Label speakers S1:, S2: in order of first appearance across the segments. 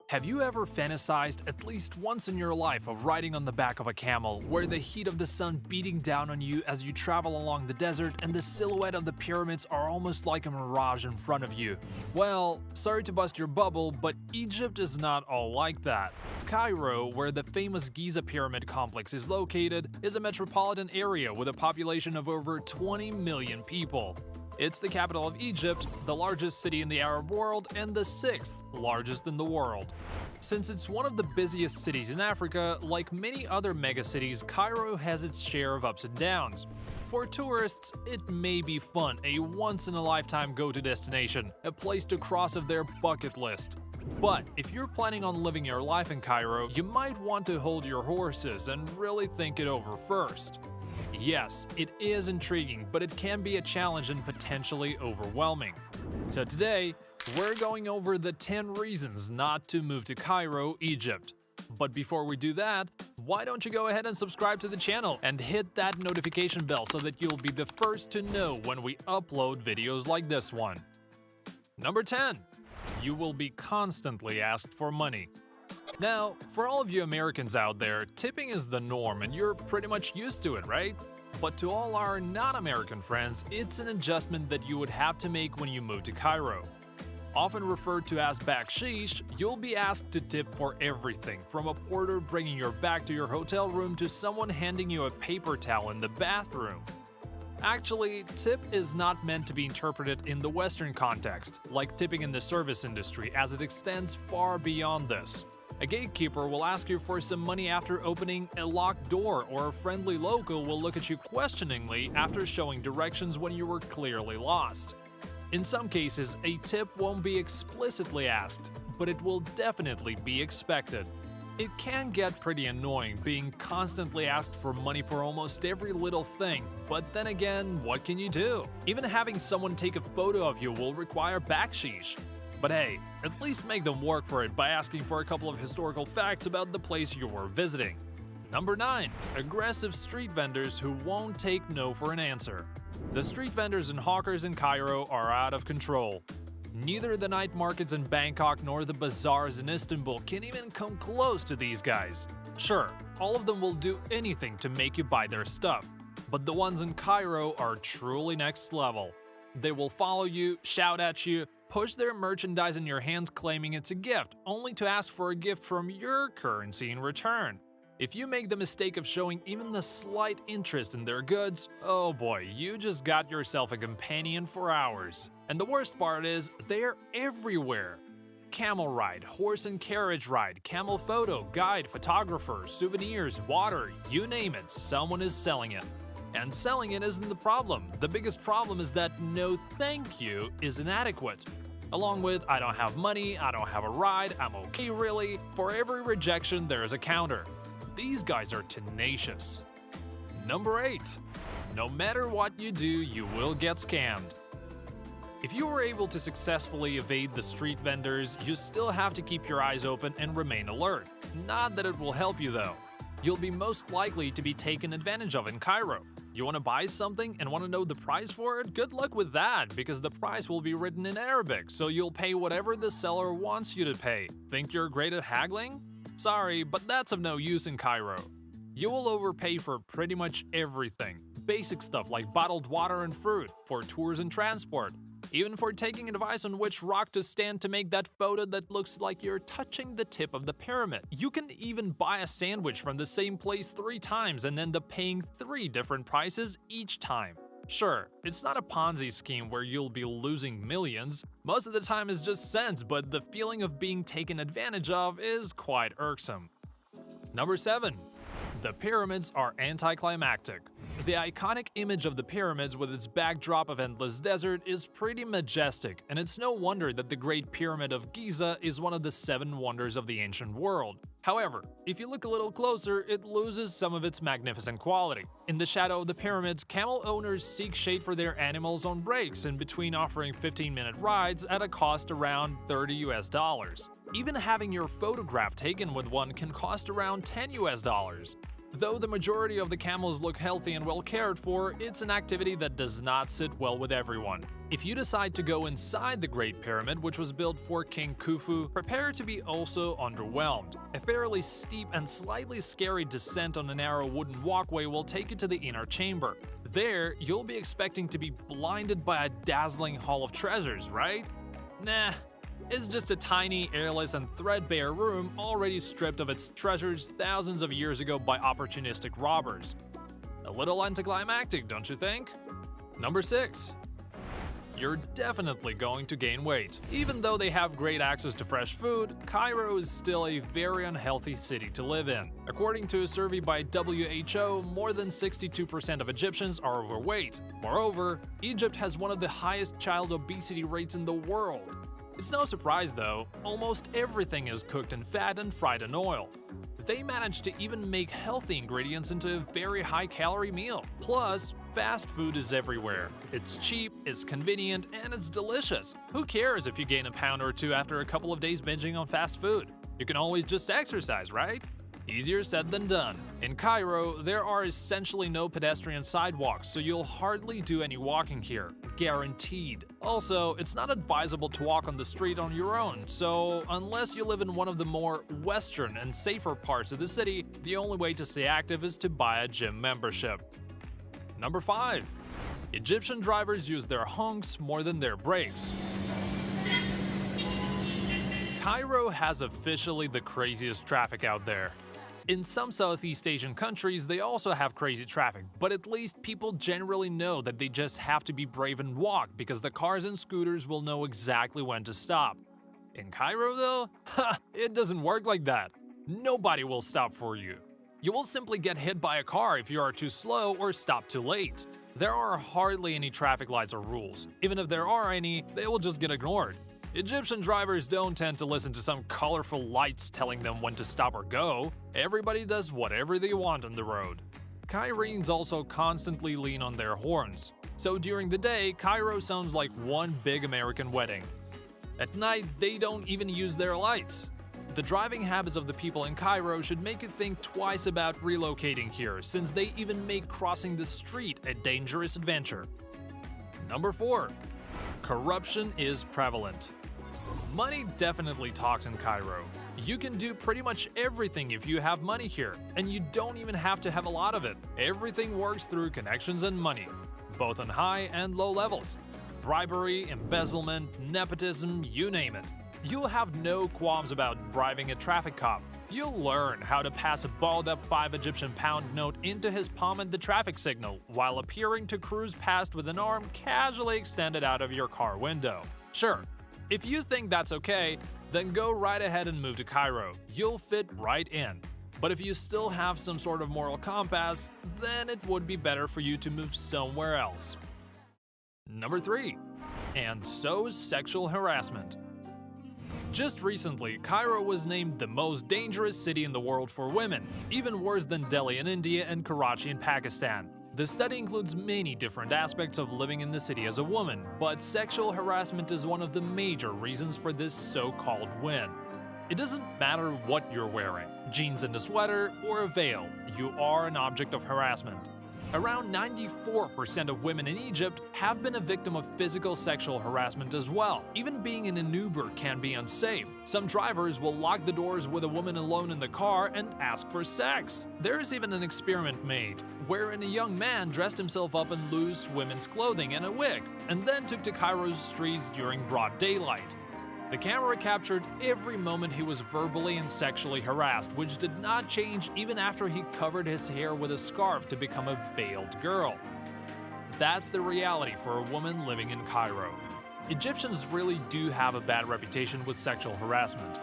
S1: Have you ever fantasized at least once in your life of riding on the back of a camel, where the heat of the sun beating down on you as you travel along the desert and the silhouette of the pyramids are almost like a mirage in front of you? Well, sorry to bust your bubble, but Egypt is not all like that. Cairo, where the famous Giza Pyramid complex is located, is a metropolitan area with a population of over 20 million people. It's the capital of Egypt, the largest city in the Arab world, and the sixth largest in the world. Since it's one of the busiest cities in Africa, like many other megacities, Cairo has its share of ups and downs. For tourists, it may be fun, a once-in-a-lifetime go-to destination, a place to cross off their bucket list. But if you're planning on living your life in Cairo, you might want to hold your horses and really think it over first. Yes, it is intriguing, but it can be a challenge and potentially overwhelming. So today, we're going over the 10 reasons not to move to Cairo, Egypt. But before we do that, why don't you go ahead and subscribe to the channel and hit that notification bell so that you'll be the first to know when we upload videos like this one. Number 10. You will be constantly asked for money. Now, for all of you Americans out there, tipping is the norm and you're pretty much used to it, right? But to all our non-American friends, it's an adjustment that you would have to make when you move to Cairo. Often referred to as baksheesh, you'll be asked to tip for everything, from a porter bringing your bag to your hotel room to someone handing you a paper towel in the bathroom. Actually, tip is not meant to be interpreted in the Western context, like tipping in the service industry, as it extends far beyond this. A gatekeeper will ask you for some money after opening a locked door, or a friendly local will look at you questioningly after showing directions when you were clearly lost. In some cases, a tip won't be explicitly asked, but it will definitely be expected. It can get pretty annoying being constantly asked for money for almost every little thing, but then again, what can you do? Even having someone take a photo of you will require baksheesh. But hey, at least make them work for it by asking for a couple of historical facts about the place you were visiting. Number 9. Aggressive street vendors who won't take no for an answer. The street vendors and hawkers in Cairo are out of control. Neither the night markets in Bangkok nor the bazaars in Istanbul can even come close to these guys. Sure, all of them will do anything to make you buy their stuff, but the ones in Cairo are truly next level. They will follow you, shout at you, push their merchandise in your hands claiming it's a gift, only to ask for a gift from your currency in return. If you make the mistake of showing even the slight interest in their goods, oh boy, you just got yourself a companion for hours. And the worst part is, they're everywhere. Camel ride, horse and carriage ride, camel photo, guide, photographer, souvenirs, water, you name it, someone is selling it. And selling it isn't the problem. The biggest problem is that no thank you is inadequate. Along with I don't have money, I don't have a ride, I'm okay really, for every rejection there is a counter. These guys are tenacious. Number 8. No matter what you do, you will get scammed. If you were able to successfully evade the street vendors, you still have to keep your eyes open and remain alert. Not that it will help you though. You'll be most likely to be taken advantage of in Cairo. You want to buy something and want to know the price for it? Good luck with that, because the price will be written in Arabic, so you'll pay whatever the seller wants you to pay. Think you're great at haggling? Sorry, but that's of no use in Cairo. You will overpay for pretty much everything. Basic stuff like bottled water and fruit, for tours and transport, even for taking advice on which rock to stand to make that photo that looks like you're touching the tip of the pyramid. You can even buy a sandwich from the same place 3 times and end up paying 3 different prices each time. Sure, it's not a Ponzi scheme where you'll be losing millions. Most of the time it's just cents, but the feeling of being taken advantage of is quite irksome. Number 7. The pyramids are anticlimactic. The iconic image of the pyramids with its backdrop of endless desert is pretty majestic, and it's no wonder that the Great Pyramid of Giza is one of the 7 wonders of the ancient world. However, if you look a little closer, it loses some of its magnificent quality. In the shadow of the pyramids, camel owners seek shade for their animals on breaks, in between offering 15-minute rides at a cost around $30 US. Even having your photograph taken with one can cost around $10 US. Though the majority of the camels look healthy and well cared for, it's an activity that does not sit well with everyone. If you decide to go inside the Great Pyramid, which was built for King Khufu, prepare to be also underwhelmed. A fairly steep and slightly scary descent on a narrow wooden walkway will take you to the inner chamber. There, you'll be expecting to be blinded by a dazzling hall of treasures, right? Nah. It's just a tiny, airless, and threadbare room already stripped of its treasures thousands of years ago by opportunistic robbers. A little anticlimactic, don't you think? Number 6. You're definitely going to gain weight. Even though they have great access to fresh food, Cairo is still a very unhealthy city to live in. According to a survey by WHO, more than 62% of Egyptians are overweight. Moreover, Egypt has one of the highest child obesity rates in the world. It's no surprise though, almost everything is cooked in fat and fried in oil. They managed to even make healthy ingredients into a very high-calorie meal. Plus, fast food is everywhere. It's cheap, it's convenient, and it's delicious. Who cares if you gain a pound or two after a couple of days binging on fast food? You can always just exercise, right? Easier said than done. In Cairo, there are essentially no pedestrian sidewalks, so you'll hardly do any walking here. Guaranteed. Also, it's not advisable to walk on the street on your own, so unless you live in one of the more western and safer parts of the city, the only way to stay active is to buy a gym membership. Number 5. Egyptian drivers use their honks more than their brakes. Cairo has officially the craziest traffic out there. In some Southeast Asian countries, they also have crazy traffic, but at least people generally know that they just have to be brave and walk because the cars and scooters will know exactly when to stop. In Cairo, though, it doesn't work like that. Nobody will stop for you. You will simply get hit by a car if you are too slow or stop too late. There are hardly any traffic lights or rules. Even if there are any, they will just get ignored. Egyptian drivers don't tend to listen to some colorful lights telling them when to stop or go. Everybody does whatever they want on the road. Cairenes also constantly lean on their horns. So during the day, Cairo sounds like one big American wedding. At night, they don't even use their lights. The driving habits of the people in Cairo should make you think twice about relocating here, since they even make crossing the street a dangerous adventure. Number 4. Corruption is prevalent. Money definitely talks in Cairo. You can do pretty much everything if you have money here, and you don't even have to have a lot of it. Everything works through connections and money, both on high and low levels. Bribery, embezzlement, nepotism, you name it. You'll have no qualms about bribing a traffic cop. You'll learn how to pass a balled-up 5 Egyptian pound note into his palm at the traffic signal, while appearing to cruise past with an arm casually extended out of your car window. Sure, if you think that's okay, then go right ahead and move to Cairo. You'll fit right in. But if you still have some sort of moral compass, then it would be better for you to move somewhere else. Number 3. And so is sexual harassment. Just recently, Cairo was named the most dangerous city in the world for women, even worse than Delhi in India and Karachi in Pakistan. The study includes many different aspects of living in the city as a woman, but sexual harassment is one of the major reasons for this so-called win. It doesn't matter what you're wearing, jeans and a sweater, or a veil, you are an object of harassment. Around 94% of women in Egypt have been a victim of physical sexual harassment as well. Even being in an Uber can be unsafe. Some drivers will lock the doors with a woman alone in the car and ask for sex. There is even an experiment made, wherein a young man dressed himself up in loose women's clothing and a wig, and then took to Cairo's streets during broad daylight. The camera captured every moment he was verbally and sexually harassed, which did not change even after he covered his hair with a scarf to become a veiled girl. That's the reality for a woman living in Cairo. Egyptians really do have a bad reputation with sexual harassment.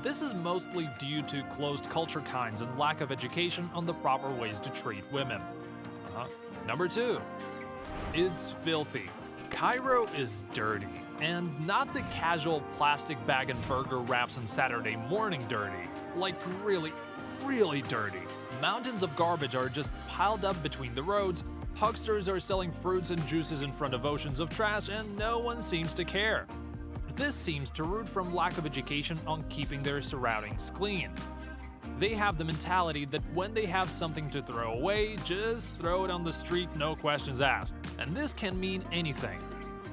S1: This is mostly due to closed culture kinds and lack of education on the proper ways to treat women. Number 2. It's filthy. Cairo is dirty. And not the casual plastic bag and burger wraps on Saturday morning dirty. Like really, really dirty. Mountains of garbage are just piled up between the roads, hucksters are selling fruits and juices in front of oceans of trash, and no one seems to care. This seems to root from lack of education on keeping their surroundings clean. They have the mentality that when they have something to throw away, just throw it on the street, no questions asked. And this can mean anything.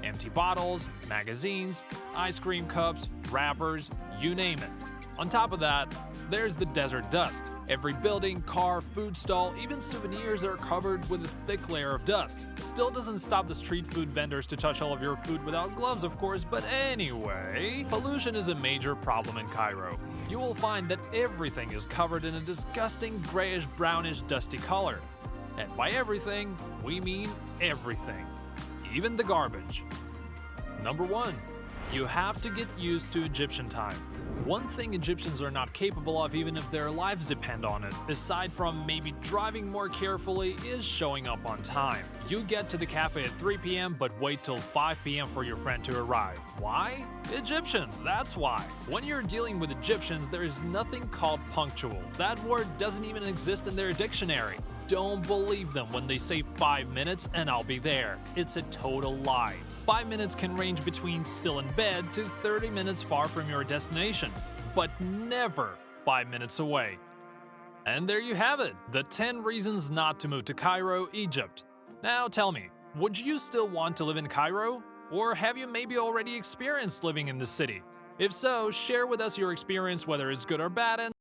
S1: Empty bottles, magazines, ice cream cups, wrappers, you name it. On top of that, there's the desert dust. Every building, car, food stall, even souvenirs are covered with a thick layer of dust. Still doesn't stop the street food vendors to touch all of your food without gloves, of course, but anyway, pollution is a major problem in Cairo. You will find that everything is covered in a disgusting grayish-brownish dusty color. And by everything, we mean everything. Even the garbage. Number 1. You have to get used to Egyptian time. One thing Egyptians are not capable of even if their lives depend on it, aside from maybe driving more carefully, is showing up on time. You get to the cafe at 3 p.m. but wait till 5 p.m. for your friend to arrive. Why? Egyptians, that's why. When you're dealing with Egyptians, there is nothing called punctual. That word doesn't even exist in their dictionary. Don't believe them when they say 5 minutes and I'll be there. It's a total lie. 5 minutes can range between still in bed to 30 minutes far from your destination, but never 5 minutes away. And there you have it, the 10 reasons not to move to Cairo, Egypt. Now tell me, would you still want to live in Cairo? Or have you maybe already experienced living in the city? If so, share with us your experience, whether it's good or bad, and